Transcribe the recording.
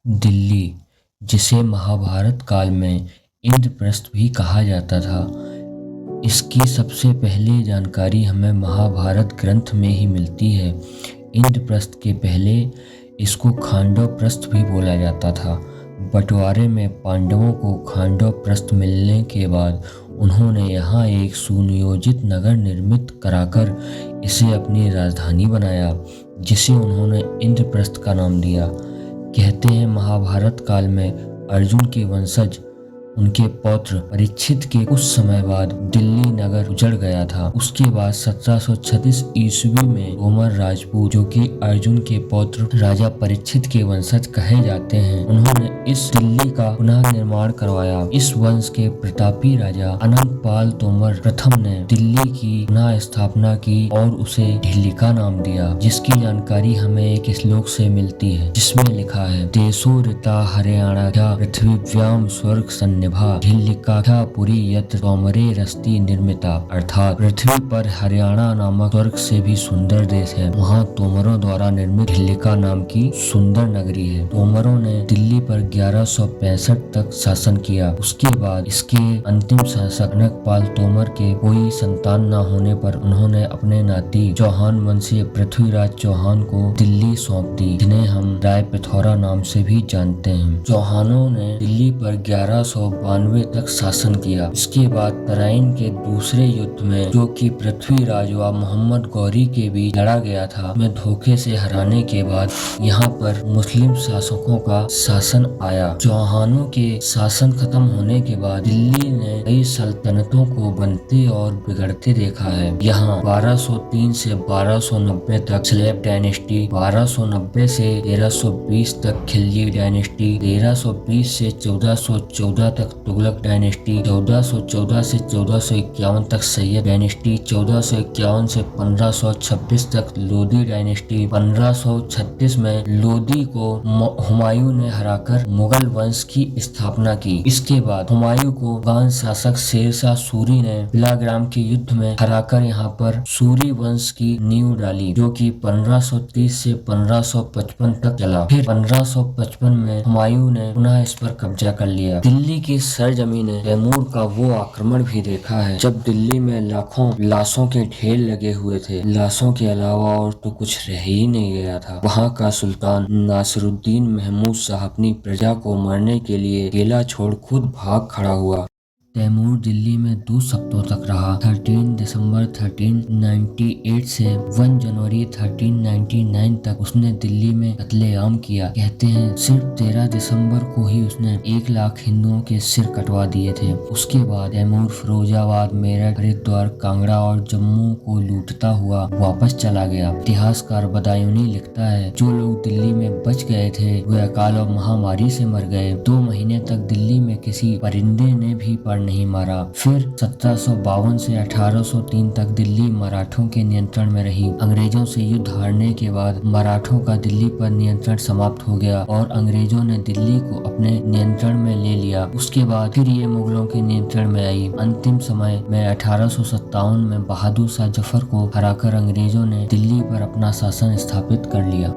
दिल्ली, जिसे महाभारत काल में इंद्रप्रस्थ भी कहा जाता था, इसकी सबसे पहले जानकारी हमें महाभारत ग्रंथ में ही मिलती है। इंद्रप्रस्थ के पहले इसको खांडवप्रस्थ भी बोला जाता था। बंटवारे में पांडवों को खांडवप्रस्थ मिलने के बाद उन्होंने यहाँ एक सुनियोजित नगर निर्मित कराकर इसे अपनी राजधानी बनाया, जिसे उन्होंने इंद्रप्रस्थ का नाम दिया। कहते हैं महाभारत काल में अर्जुन के वंशज उनके पौत्र परीक्षित के कुछ समय बाद दिल्ली नगर उजड़ गया था। उसके बाद 1736 ईस्वी में तोमर राजपूत, जो कि अर्जुन के पौत्र राजा परीक्षित के वंशज कहे जाते हैं, उन्होंने इस दिल्ली का पुनः निर्माण करवाया। इस वंश के प्रतापी राजा अनंगपाल तोमर प्रथम ने दिल्ली की पुनः स्थापना की और उसे ढिल्लिका नाम दिया, जिसकी जानकारी हमें एक श्लोक से मिलती है, जिसमें लिखा है, देशो ऋता हरियाणा क्या पृथ्वीव्याम स्वर्ग सन्निभा ढिल्लिका क्या पुरी यत्र तोमरे रस्ती निर्मिता। अर्थात पृथ्वी पर हरियाणा नामक स्वर्ग से भी सुंदर देश है, वहाँ तोमरों द्वारा निर्मित ढिल्लिका नाम की सुंदर नगरी है। तोमरों ने दिल्ली पर 1165 तक शासन किया। उसके बाद इसके अंतिम शासक अनंगपाल तोमर के कोई संतान न होने पर उन्होंने अपने नाती चौहान वंशीय पृथ्वीराज चौहान को दिल्ली सौंप दी, जिन्हें हम राय पिथौरा नाम से भी जानते हैं। चौहानों ने दिल्ली पर 1192 तक शासन किया। इसके बाद तराइन के दूसरे युद्ध में, जो कि पृथ्वीराज व मोहम्मद गौरी के बीच लड़ा गया था, में धोखे से हराने के बाद यहाँ पर मुस्लिम शासकों का शासन आया। चौहानों के शासन खत्म होने के बाद दिल्ली ने कई सल्तनतों को बनते और बिगड़ते देखा है। यहाँ 1203 से 1290 तक स्लेव डायनेस्टी, 1290 से 1320 तक खिलजी डायनेस्टी, 1320 से 1414 तक तुगलक डायनेस्टी, 1414 से 1451 तक सैयद डायनेस्टी, 1451 से 1526 तक लोदी डायनेस्टी, 1536 में लोदी को हुमायूं ने हराकर मुगल वंश की स्थापना की। इसके बाद हुमायूं को अफगान शासक शेरशाह सूरी ने बिलाग्राम के युद्ध में हराकर यहाँ पर सूरी वंश की नींव डाली, जो कि 1530 से 1555 तक चला। फिर 1555 में हुमायूं ने पुनः इस पर कब्जा कर लिया। दिल्ली की सरजमीं ने तैमूर का वो आक्रमण भी देखा है, जब दिल्ली में लाखों लाशों के ढेर लगे हुए थे। लाशों के अलावा और तो कुछ रह ही नहीं गया था। वहाँ का सुल्तान नासिरुद्दीन महमूद शाह अपनी प्रजा को मारने के लिए किला छोड़ खुद भाग खड़ा हुआ। तैमूर दिल्ली में 2 सप्ताह तक रहा। 13 दिसंबर 1398 से 1 जनवरी 1399 तक उसने दिल्ली में कत्लेआम किया। कहते हैं सिर्फ 13 दिसंबर को ही उसने 1 लाख हिंदुओं के सिर कटवा दिए थे। उसके बाद तैमूर फिरोजाबाद, मेरठ, हरिद्वार, कांगड़ा और जम्मू को लूटता हुआ वापस चला गया। इतिहासकार बदायूनी लिखता है, जो लोग दिल्ली में बच गए थे वे अकाल और महामारी से मर गए। 2 महीने तक दिल्ली में किसी परिंदे ने भी पर नहीं मारा। फिर 1752 से 1803 तक दिल्ली मराठों के नियंत्रण में रही। अंग्रेजों से युद्ध हारने के बाद मराठों का दिल्ली पर नियंत्रण समाप्त हो गया और अंग्रेजों ने दिल्ली को अपने नियंत्रण में ले लिया। उसके बाद फिर ये मुगलों के नियंत्रण में आई। अंतिम समय में 1857 में बहादुर शाह जफर को हराकर अंग्रेजों ने दिल्ली पर अपना शासन स्थापित कर लिया।